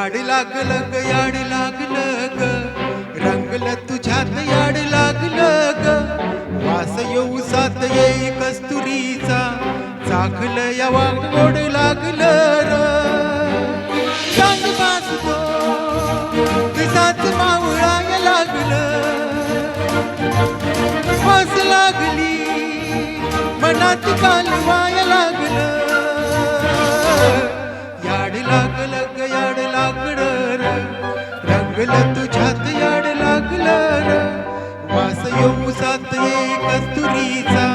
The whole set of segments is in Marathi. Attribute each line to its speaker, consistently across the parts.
Speaker 1: याड लागलं ग याड लागलं ग रंगलं तुझ्यात याड लागलं ग वास येऊ सात येई कस्तुरीचा चाखलं या वागोड लागलं र चांग पासतो पिसाच मावळाय लागलं वास लागली मनात कालवाय लागलं याड लागलं ग याड लागलं र रंगलं तुझ्यात याड लागलं र वास येऊ सात येई कस्तुरीचा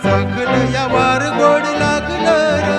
Speaker 1: चाखलं या वार गोड लागलं र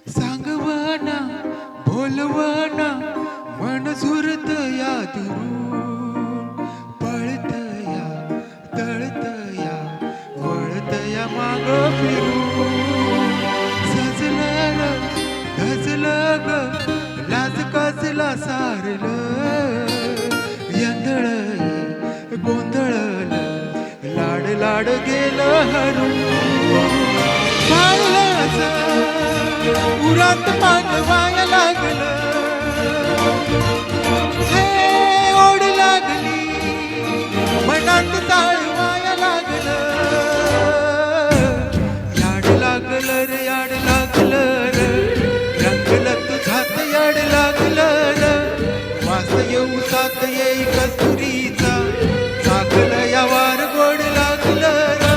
Speaker 1: सांगवाना बोलवाना मन झुरतया दुरून पळतया तळतया वळतया माग फिरून सजलं धजलं ग लाज काजला सारलं यंधळ गोंधळलं लाड लाड गेलं हरून उरात मागवाय लागलं हे ओढ लागली मनात ताळवाय लागलं याड लागलं रे याड लागलं र रंगलं तुझ्यात याड लागलं र वास येऊ सात येई कस्तुरीचा चाकलं या वार गोड लागलं र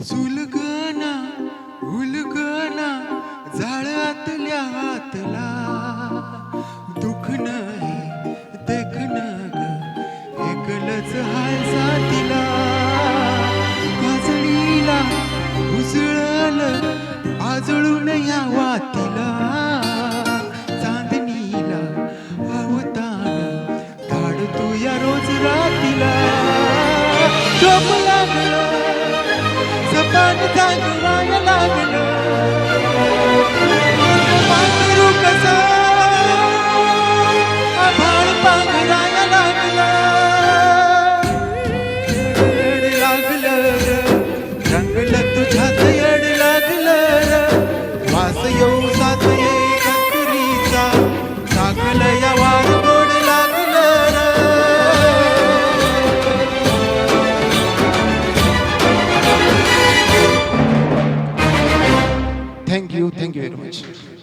Speaker 1: सुलगना उलगना जाळ्यातल्या हातला दुख नाही देखन ग एकलच हाय साथीला काजळीला उसळल आजळून या वातीला चांदणीला अवतान काढतो या रोज रातीला झोप लागलं सपान जागवाय लागलं पांघरू कसं आभाळ पांघराय लागलं येड लागलं र रंगलं तुझ्यात येड लागलं र वास येऊ सात येई कस्तुरीचा चाकलं या वार गोड लागलं र Thank you very much.